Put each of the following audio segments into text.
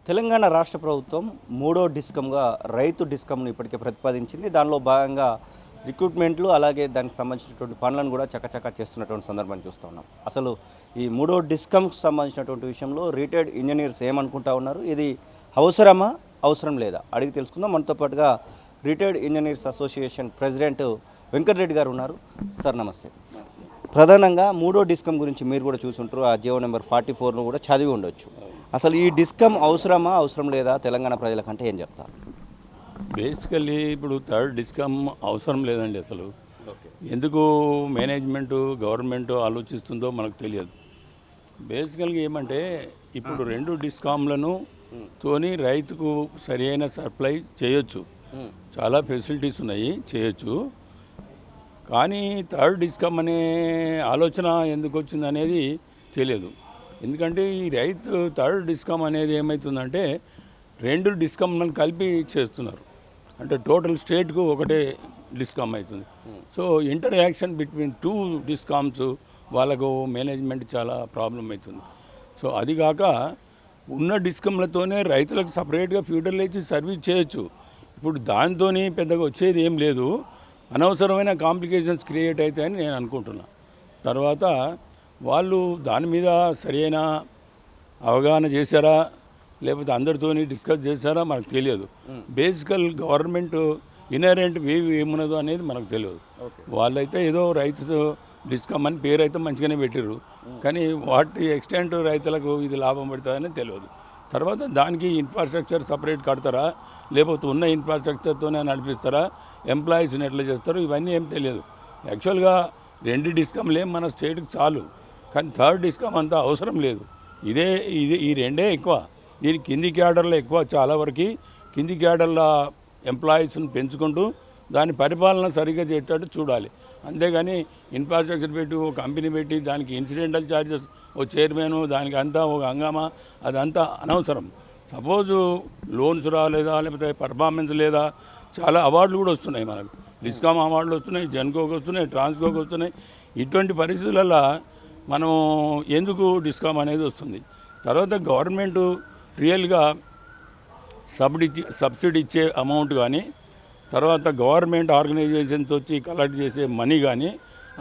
తెలంగాణ రాష్ట్ర ప్రభుత్వం మూడో డిస్కంగా రైతు డిస్కంను ఇప్పటికే ప్రతిపాదించింది. దానిలో భాగంగా రిక్రూట్మెంట్లు అలాగే దానికి సంబంధించినటువంటి పనులను కూడా చకచకా చేస్తున్నటువంటి సందర్భాన్ని చూస్తూ ఉన్నాం. అసలు ఈ మూడో డిస్కంకి సంబంధించినటువంటి విషయంలో రిటైర్డ్ ఇంజనీర్స్ ఏమనుకుంటా ఉన్నారు, ఇది అవసరమా అవసరం లేదా అడిగి తెలుసుకుందాం. మనతో పాటుగా retired engineers association president Venkata Reddy గారు ఉన్నారు. సార్ నమస్తే. ప్రధానంగా మూడో డిస్కం గురించి మీరు కూడా చూసుంటారు, ఆ జియో నెంబర్ 44ను కూడా చదివి ఉండొచ్చు. అసలు ఈ డిస్కమ్ అవసరమా అవసరం లేదా తెలంగాణ ప్రజలకంటే ఏం చెప్తారు? బేసికల్లీ ఇప్పుడు థర్డ్ డిస్కమ్ అవసరం లేదండి. అసలు ఎందుకు మేనేజ్మెంట్ గవర్నమెంట్ ఆలోచిస్తుందో మనకు తెలియదు. బేసికల్గా ఏమంటే ఇప్పుడు రెండు డిస్కామ్లను తోని రైతుకు సరి అయిన సప్లై చేయొచ్చు, చాలా ఫెసిలిటీస్ ఉన్నాయి, చేయొచ్చు. కానీ థర్డ్ డిస్కమ్ అనే ఆలోచన ఎందుకు వచ్చింది అనేది తెలియదు. ఎందుకంటే ఈ రైతు థర్డ్ డిస్కమ్ అనేది ఏమవుతుందంటే రెండు డిస్కమ్లను కలిపి చేస్తున్నారు, అంటే టోటల్ స్టేట్కు ఒకటే డిస్కామ్ అవుతుంది. So inter action between two discoms వాళ్ళకు మేనేజ్మెంట్ చాలా ప్రాబ్లం అవుతుంది. సో అది కాక ఉన్న డిస్కమ్లతోనే రైతులకు సపరేట్గా ఫ్యూడర్లు ఇచ్చి సర్వీస్ చేయొచ్చు. ఇప్పుడు దాంతో పెద్దగా వచ్చేది ఏం లేదు, అనవసరమైన కాంప్లికేషన్స్ క్రియేట్ అవుతాయని నేను అనుకుంటున్నా. తర్వాత వాళ్ళు దాని మీద సరైన అవగాహన చేశారా లేకపోతే అందరితోని డిస్కస్ చేశారా మనకు తెలియదు. బేసికల్ గవర్నమెంట్ ఇన్హరెంట్ వేవ్ ఏమున్నదో అనేది మనకు తెలియదు. వాళ్ళైతే ఏదో రైతు డిస్కమ్ అని పేరు అయితే మంచిగానే పెట్టారు, కానీ వాటి ఎక్స్టెంట్ రైతులకు ఇది లాభం పడుతుందని తెలియదు. తర్వాత దానికి ఇన్ఫ్రాస్ట్రక్చర్ సపరేట్ కడతారా లేకపోతే ఉన్న ఇన్ఫ్రాస్ట్రక్చర్తోనే నడిపిస్తారా, ఎంప్లాయీస్ని ఎట్లా చేస్తారో ఇవన్నీ ఏం తెలియదు. యాక్చువల్గా రెండు డిస్కమ్లే మన స్టేట్కి చాలు, కానీ థర్డ్ డిస్కమ్ అంతా అవసరం లేదు. ఈ రెండే ఎక్కువ. దీని కింది క్యాడర్లో ఎక్కువ, చాలా వరకు కింది క్యాడర్ల ఎంప్లాయీస్ని పెంచుకుంటూ దాని పరిపాలన సరిగ్గా చేసేటట్టు చూడాలి. అంతేగాని ఇన్ఫ్రాస్ట్రక్చర్ పెట్టి ఒక కంపెనీ పెట్టి దానికి ఇన్సిడెంటల్ ఛార్జెస్ ఓ చైర్మను దానికి అంతా ఒక హంగామా, అదంతా అనవసరం. సపోజు లోన్స్ రాలేదా లేకపోతే పర్ఫార్మెన్స్ లేదా, చాలా అవార్డులు కూడా వస్తున్నాయి మనకు. డిస్కామ్ అవార్డులు వస్తున్నాయి, జెన్కోకి వస్తున్నాయి, ట్రాన్స్కోకి వస్తున్నాయి. ఇటువంటి పరిస్థితులలో మనం ఎందుకు డిస్కామ్ అనేది వస్తుంది. తర్వాత గవర్నమెంటు రియల్గా సబ్సిడీ ఇచ్చే అమౌంట్ కానీ, తర్వాత గవర్నమెంట్ ఆర్గనైజేషన్స్ వచ్చి కలెక్ట్ చేసే మనీ కానీ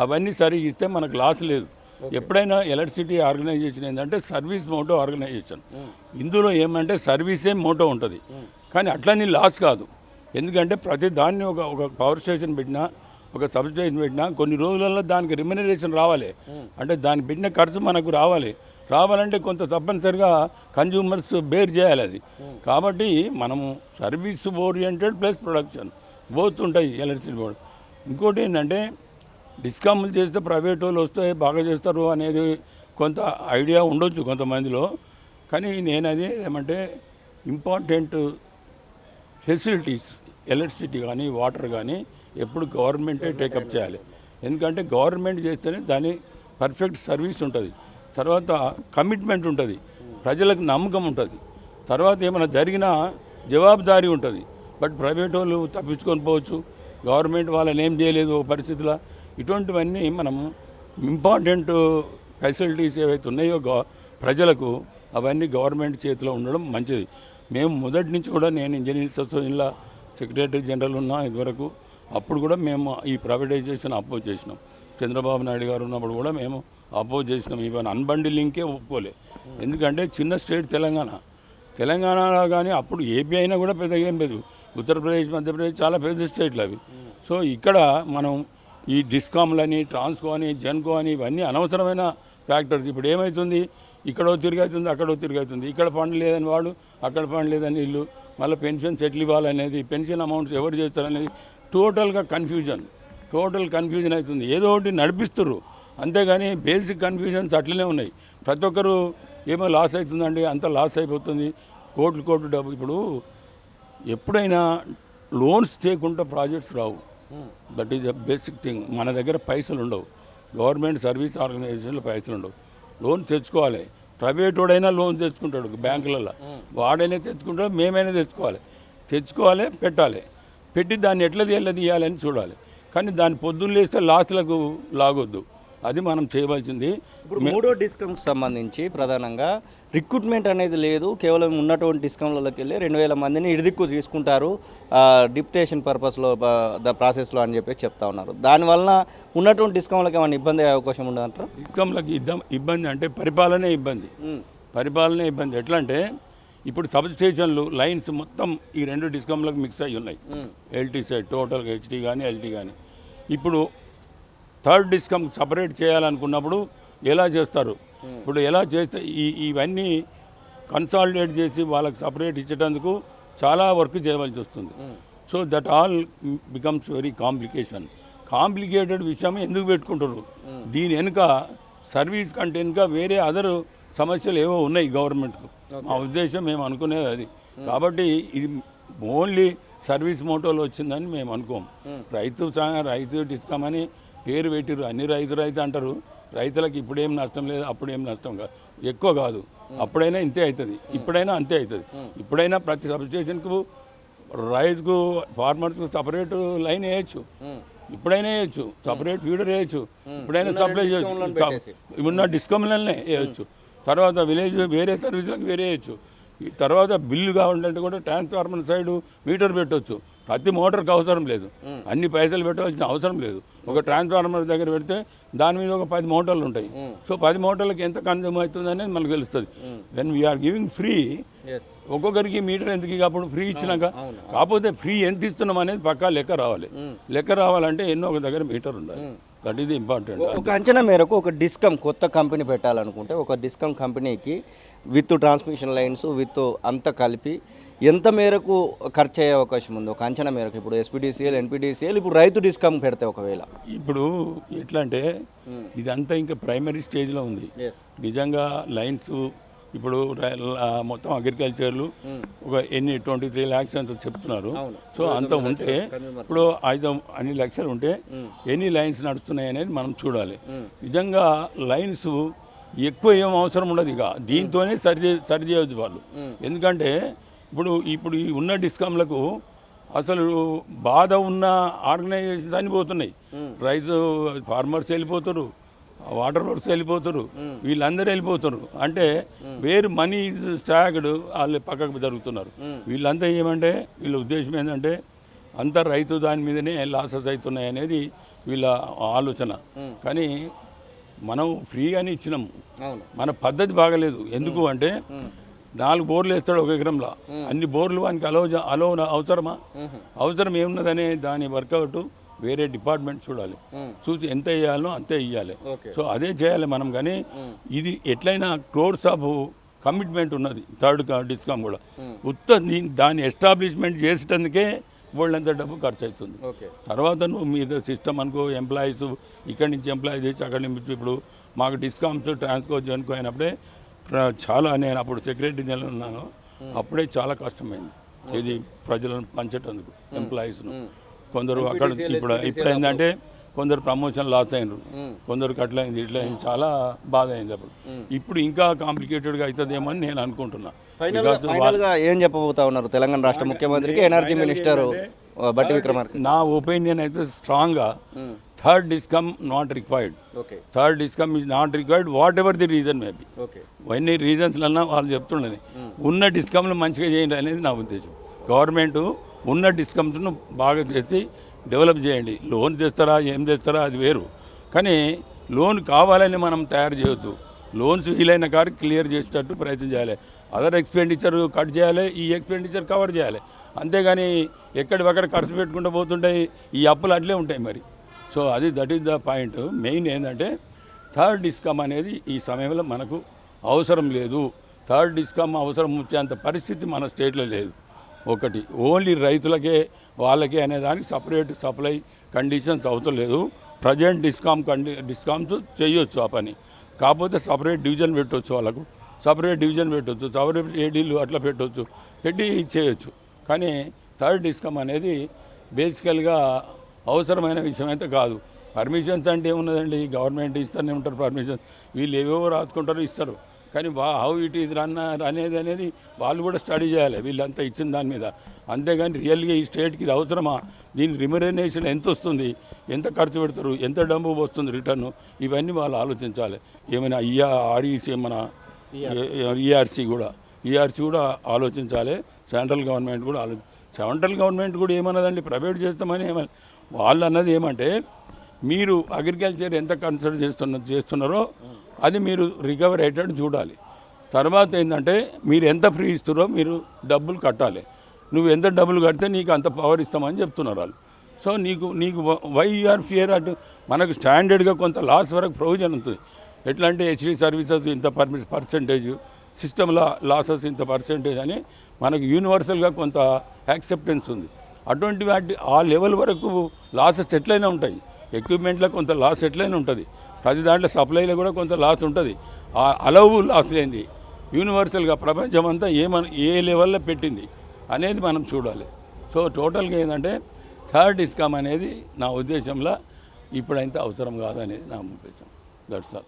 అవన్నీ సరిగ్గా ఇస్తే మనకు లాస్ లేదు. ఎప్పుడైనా ఎలక్ట్రిసిటీ ఆర్గనైజేషన్ ఏంటంటే సర్వీస్ మోటో ఆర్గనైజేషన్. ఇందులో ఏమంటే సర్వీసే మోటో ఉంటుంది, కానీ అట్లని లాస్ కాదు. ఎందుకంటే ప్రతి దాన్ని ఒక పవర్ స్టేషన్ పెట్టినా ఒక సబ్ స్టేషన్ పెట్టినా కొన్ని రోజులలో దానికి రిమ్యునరేషన్ రావాలి, అంటే దానికి పెట్టిన ఖర్చు మనకు రావాలంటే కొంత తప్పనిసరిగా కన్జ్యూమర్స్ బేర్ చేయాలి అది. కాబట్టి మనము service oriented plus production both ఉంటాయి ఎలక్ట్రిసిటీ బోర్డు. ఇంకోటి ఏంటంటే డిస్కామ్లు చేస్తే ప్రైవేట్ వాళ్ళు వస్తే బాగా చేస్తారు అనేది కొంత ఐడియా ఉండొచ్చు కొంతమందిలో, కానీ నేను అదే ఏమంటే ఇంపార్టెంట్ ఫెసిలిటీస్ ఎలక్ట్రిసిటీ కానీ వాటర్ కానీ ఎప్పుడు గవర్నమెంటే టేకప్ చేయాలి. ఎందుకంటే గవర్నమెంట్ చేస్తేనే దాని పర్ఫెక్ట్ సర్వీస్ ఉంటుంది, తర్వాత కమిట్మెంట్ ఉంటుంది, ప్రజలకు నమ్మకం ఉంటుంది, తర్వాత ఏమైనా జరిగినా జవాబుదారీ ఉంటుంది. బట్ ప్రైవేట్ వాళ్ళు తప్పించుకొని పోవచ్చు, గవర్నమెంట్ వాళ్ళని ఏం చేయలేదు ఒక పరిస్థితిలో. ఇటువంటివన్నీ మనము ఇంపార్టెంట్ ఫెసిలిటీస్ ఏవైతే ఉన్నాయో ప్రజలకు అవన్నీ గవర్నమెంట్ చేతిలో ఉండడం మంచిది. మేము మొదటి నుంచి కూడా నేను ఇంజనీర్స్ అసోసియేషన్లో సెక్రటరీ జనరల్ ఉన్నా ఇదివరకు, అప్పుడు కూడా మేము ఈ ప్రైవేటైజేషన్ అపోజ్ చేసినాం. చంద్రబాబు నాయుడు గారు ఉన్నప్పుడు కూడా మేము అపోజ్ చేసినాం. ఈవెన్ అన్బండిలింగ్కే ఒప్పుకోలే. ఎందుకంటే చిన్న స్టేట్ తెలంగాణలో కానీ అప్పుడు ఏపీ అయినా కూడా పెద్దగా ఏం లేదు, ఉత్తరప్రదేశ్ మధ్యప్రదేశ్ చాలా పెద్ద స్టేట్లు అవి. సో ఇక్కడ మనం ఈ డిస్కామ్లని ట్రాన్స్కో అని జెన్కో అని ఇవన్నీ అనవసరమైన ఫ్యాక్టర్స్. ఇప్పుడు ఏమవుతుంది, ఇక్కడో తిరిగవుతుంది అక్కడో తిరిగవుతుంది, ఇక్కడ ఫండ్ లేదని వాడు అక్కడ ఫండ్ లేదని ఇల్లు, మళ్ళీ పెన్షన్స్ ఎట్లు ఇవ్వాలనేది, పెన్షన్ అమౌంట్స్ ఎవరు చేస్తారనేది టోటల్ కన్ఫ్యూజన్ అవుతుంది. ఏదో ఒకటి నడిపిస్తుర్రు, అంతేగాని బేసిక్ కన్ఫ్యూజన్స్ అట్లనే ఉన్నాయి. ప్రతి ఒక్కరు ఏమో లాస్ అవుతుందండి, అంత లాస్ అయిపోతుంది, కోట్లు డబ్బు. ఇప్పుడు ఎప్పుడైనా లోన్స్ చేయకుండా projects Rao, that is the basic thing. మన దగ్గర పైసలు ఉండవు, గవర్నమెంట్ సర్వీస్ ఆర్గనైజేషన్లో పైసలు ఉండవు, లోన్ తెచ్చుకోవాలి. ప్రైవేట్ వాడైనా లోన్ తెచ్చుకుంటాడు బ్యాంకులలో, వాడైనా తెచ్చుకుంటాడు, మేమైనా తెచ్చుకోవాలి పెట్టాలి, పెట్టి దాన్ని ఎట్లా తీయాలని చూడాలి. కానీ దాన్ని పొద్దున్న లేస్తే లాస్లకు లాగొద్దు. అది మనం చేయవలసింది. ఇప్పుడు మూడో డిస్కమ్కి సంబంధించి ప్రధానంగా రిక్రూట్మెంట్ అనేది లేదు, కేవలం ఉన్నటువంటి డిస్కమ్లలోకి వెళ్ళి 2000 మందిని ఇడిదిక్కు తీసుకుంటారు డిప్యుటేషన్ పర్పస్లో ద ప్రాసెస్లో అని చెప్పేసి చెప్తా ఉన్నారు. దానివల్ల ఉన్నటువంటి డిస్కమ్లకు ఏమైనా ఇబ్బంది అయ్యే అవకాశం ఉండదంటారా? డిస్కమ్లకు ఇబ్బంది అంటే పరిపాలనే ఇబ్బంది. ఎట్లా అంటే ఇప్పుడు సబ్ స్టేషన్లు లైన్స్ మొత్తం ఈ 2 డిస్కమ్లకు మిక్స్ అయ్యి ఉన్నాయి. ఎల్టీ సైడ్ టోటల్గా హెచ్టీ కానీ ఎల్టీ కానీ. ఇప్పుడు థర్డ్ డిస్కమ్ సపరేట్ చేయాలనుకున్నప్పుడు ఎలా చేస్తారు? ఇప్పుడు ఎలా చేస్తే ఇవన్నీ కన్సాలిడేట్ చేసి వాళ్ళకి సపరేట్ ఇచ్చేటందుకు చాలా వర్క్ చేయవలసి వస్తుంది. So that all becomes very complicated విషయం ఎందుకు పెట్టుకుంటారు? దీని వెనుక సర్వీస్ కంటే వెనుక వేరే అదర్ సమస్యలు ఏవో ఉన్నాయి గవర్నమెంట్కు. మా ఉద్దేశం మేము అనుకునేది అది. కాబట్టి ఇది ఓన్లీ సర్వీస్ మోటోలో వచ్చిందని మేము అనుకోం. రైతు డిస్కమ్ అని పేరు పెట్టిరు, అన్ని రైతు అంటారు. రైతులకు ఇప్పుడేం నష్టం లేదు, అప్పుడేం నష్టం కాదు, ఎక్కువ కాదు. అప్పుడైనా ఇంతే అవుతుంది, ఇప్పుడైనా అంతే అవుతుంది. ఇప్పుడైనా ప్రతి సబ్ స్టేషన్కు రైతుకు ఫార్మర్స్కు సపరేట్ లైన్ వేయచ్చు, ఇప్పుడైనా వేయచ్చు, సపరేట్ ఫీడర్ వేయచ్చు, ఇప్పుడైనా సప్లై చేయొచ్చు, ఉన్న డిస్కమ్లనే వేయచ్చు. తర్వాత విలేజ్ వేరే సర్వీసులకు వేరే వేయచ్చు. తర్వాత బిల్లు కావాలంటే కూడా ట్రాన్స్ఫార్మర్ సైడ్ మీటర్ పెట్టవచ్చు. ప్రతి మోటార్కి అవసరం లేదు, అన్ని పైసలు పెట్టవలసిన అవసరం లేదు. ఒక ట్రాన్స్ఫార్మర్ దగ్గర పెడితే దాని మీద ఒక 10 మోటార్లు ఉంటాయి. సో 10 మోటార్లకు ఎంత కన్జ్యూమ్ అవుతుంది అనేది మనకు తెలుస్తుంది. వెన్ వీఆర్ గివింగ్ ఫ్రీ, ఒక్కొక్కరికి మీటర్ ఎందుకు అప్పుడు ఫ్రీ ఇచ్చినాక. కాకపోతే ఫ్రీ ఎంత ఇస్తున్నాం అనేది పక్కా లెక్క రావాలంటే ఎన్నో ఒక దగ్గర మీటర్ ఉండాలి. That is important. ఒక అంచనా మేరకు ఒక డిస్కమ్ కొత్త కంపెనీ పెట్టాలనుకుంటే ఒక డిస్కమ్ కంపెనీకి విత్ ట్రాన్స్మిషన్ లైన్స్ విత్ అంతా కలిపి ఎంత మేరకు ఖర్చు అయ్యే అవకాశం ఉంది? ఒక అంచనా మేరకు ఇప్పుడు ఎస్పీడీసీఎల్, ఎన్పీడీసీఎల్, ఇప్పుడు రైతు డిస్కమ్ పెడితే ఒకవేళ ఇప్పుడు ఎట్లా అంటే ఇదంతా ఇంకా ప్రైమరీ స్టేజ్లో ఉంది. నిజంగా లైన్స్ ఇప్పుడు మొత్తం అగ్రికల్చర్లు ఒక 23 lakhs అంత చెప్తున్నారు. సో అంత ఉంటే ఇప్పుడు అన్ని లక్షలు ఉంటే ఎన్ని లైన్స్ నడుస్తున్నాయి అనేది మనం చూడాలి. నిజంగా లైన్స్ ఎక్కువ ఏం అవసరం ఉండదు, ఇక దీంతోనే సరి చేయవచ్చు వాళ్ళు. ఎందుకంటే ఇప్పుడు ఈ ఉన్న డిస్కమ్లకు అసలు బాధ ఉన్న ఆర్గనైజేషన్స్ చనిపోతున్నాయి. ఫార్మర్స్ వెళ్ళిపోతారు, వాటర్ వర్క్స్ వెళ్ళిపోతారు, వీళ్ళందరూ వెళ్ళిపోతారు. అంటే వేరు మనీ ఈజ్ స్టాగ్డ్, వాళ్ళు పక్కకు జరుగుతున్నారు. వీళ్ళంతా ఏమంటే వీళ్ళ ఉద్దేశం ఏంటంటే అంతా రైతు దాని మీదనే లాసెస్ అవుతున్నాయి అనేది వీళ్ళ ఆలోచన. కానీ మనం ఫ్రీగానే ఇచ్చినాము, మన పద్ధతి బాగలేదు. ఎందుకు అంటే 4 బోర్లు వేస్తాడు 1 ఎకరంలో, అన్ని బోర్లు వానికి అవసరం ఏమున్నదనే దాని వర్కౌట్ వేరే డిపార్ట్మెంట్ చూడాలి, చూసి ఎంత వేయాలో అంతే ఇవ్వాలి. సో అదే చేయాలి మనం. కానీ ఇది ఎట్లయినా క్రోర్స్ ఆఫ్ కమిట్మెంట్ ఉన్నది థర్డ్ డిస్కమ్ కూడా. దాన్ని ఎస్టాబ్లిష్మెంట్ చేసేటందుకే వాళ్ళంత డబ్బు ఖర్చు అవుతుంది. తర్వాత నువ్వు మీద సిస్టమ్ అనుకో, ఎంప్లాయీస్ ఇక్కడి నుంచి ఎంప్లాయీస్ తెచ్చి అక్కడి నుంచి. ఇప్పుడు మాకు డిస్కమ్స్ ట్రాన్స్కో జన్కో అయినప్పుడే చాలా, నేను అప్పుడు సెక్రటరీ జనరల్ ఉన్నాను, అప్పుడే చాలా కష్టమైంది ఇది ప్రజలను పంచేటందుకు ఎంప్లాయీస్ను. కొందరు అక్కడ ఇప్పుడు ఏంటంటే కొందరు ప్రమోషన్ లాస్ అయినరు, కొందరికి అట్లయింది ఇట్లయింది, చాలా బాధ అయింది. ఇప్పుడు ఇంకా కాంప్లికేటెడ్గా అవుతుందేమో అని నేను అనుకుంటున్నా. ఏం చెప్పబోతా ఉన్నారు తెలంగాణ రాష్ట్ర ముఖ్యమంత్రికి ఎనర్జీ మినిస్టర్ బట్టి విక్రమార్క? నా ఒపీనియన్ అయితే స్ట్రాంగ్గా third discom not required. Third discom is not required, what ever the reason maybe. ఎన్ని రీజన్స్లన్నా వాళ్ళు చెప్తుండని ఉన్న డిస్కమ్లు మంచిగా చేయండి అనేది నా ఉద్దేశం. గవర్నమెంట్ ఉన్న డిస్కమ్స్ను బాగా చేసి డెవలప్ చేయండి. లోన్ చేస్తారా ఏం చేస్తారా అది వేరు, కానీ లోన్ కావాలని మనం తయారు చేయొద్దు. లోన్స్ వీలైన కారు క్లియర్ చేసేటట్టు ప్రయత్నం చేయాలి. అదర్ ఎక్స్పెండిచర్ కట్ చేయాలి, ఈ ఎక్స్పెండిచర్ కవర్ చేయాలి. అంతేగాని ఎక్కడివక్కడ ఖర్చు పెట్టుకుంటూ పోతుంటాయి, ఈ అప్పులు అట్లే ఉంటాయి మరి. So that is the point. Main ఏంటంటే థర్డ్ డిస్కమ్ అనేది ఈ సమయంలో మనకు అవసరం లేదు. థర్డ్ డిస్కమ్ అవసరం వచ్చేంత పరిస్థితి మన స్టేట్లో లేదు. ఒకటి ఓన్లీ రైతులకే వాళ్ళకే అనే దానికి సపరేట్ సప్లై కండిషన్స్ అవసరం లేదు. ప్రజెంట్ డిస్కామ్స్ చేయొచ్చు ఆ పని, కాకపోతే సపరేట్ డివిజన్ పెట్టవచ్చు, వాళ్ళకు సపరేట్ డివిజన్ పెట్టవచ్చు, సపరేట్ ఏడీలు అట్లా పెట్టి చేయొచ్చు. కానీ థర్డ్ డిస్కమ్ అనేది బేసికల్గా అవసరమైన విషయం అయితే కాదు. పర్మిషన్స్ అంటే ఏమున్నదండి, గవర్నమెంట్ ఇస్తూనే ఉంటారు పర్మిషన్స్, వీళ్ళు ఏవేవో రాసుకుంటారు ఇస్తారు. కానీ హౌ ఇట్ ఈజ్ రన్ అనేది వాళ్ళు కూడా స్టడీ చేయాలి వీళ్ళంతా ఇచ్చిన దాని మీద. అంతేగాని రియల్గా ఈ స్టేట్కి ఇది అవసరమా, దీని రిమ్యునరేషన్ ఎంత వస్తుంది, ఎంత ఖర్చు పెడతారు, ఎంత డబ్బు వస్తుంది రిటర్ను, ఇవన్నీ వాళ్ళు ఆలోచించాలి. ఏమైనా ఆర్ఈసీ మన ఈఆర్సీ కూడా ఆలోచించాలి. సెంట్రల్ గవర్నమెంట్ కూడా సెంట్రల్ గవర్నమెంట్ కూడా ఏమన్నదండి, ప్రైవేట్ చేస్తామని ఏమని వాళ్ళు అన్నది ఏమంటే మీరు అగ్రికల్చర్ ఎంత కన్సిడర్ చేస్తున్నారో అది మీరు రికవర్ అయ్యేటట్టు చూడాలి. తర్వాత ఏంటంటే మీరు ఎంత ఫ్రీ ఇస్తారో మీరు డబ్బులు కట్టాలి. నువ్వు ఎంత డబ్బులు కడితే నీకు అంత పవర్ ఇస్తామని చెప్తున్నారు వాళ్ళు. సో నీకు వై యూఆర్ ఫియర్ అటు మనకు స్టాండర్డ్గా కొంత లాస్ వరకు ప్రొవిజన్ ఉంటుంది. ఎట్లా అంటే హెచ్డి సర్వీసెస్ ఇంత పర్సెంటేజ్, సిస్టమ్లో లాసెస్ ఇంత పర్సెంటేజ్ అని మనకు యూనివర్సల్గా కొంత యాక్సెప్టెన్స్ ఉంది. అటువంటి ఆ లెవెల్ వరకు లాసెస్ ఎట్లయినా ఉంటాయి. ఎక్విప్మెంట్లో కొంత లాస్ ఎట్లయినా ఉంటుంది, ప్రతి దాంట్లో సప్లైలో కూడా కొంత లాస్ ఉంటుంది. ఆ అలవు లాస్ లేనిది యూనివర్సల్గా ప్రపంచం అంతా ఏ లెవెల్లో పెట్టింది అనేది మనం చూడాలి. సో టోటల్గా ఏంటంటే థర్డ్ డిస్కమ్ అనేది నా ఉద్దేశంలో ఇప్పుడైతే అవసరం కాదనేది నా ఉద్దేశం. That's all.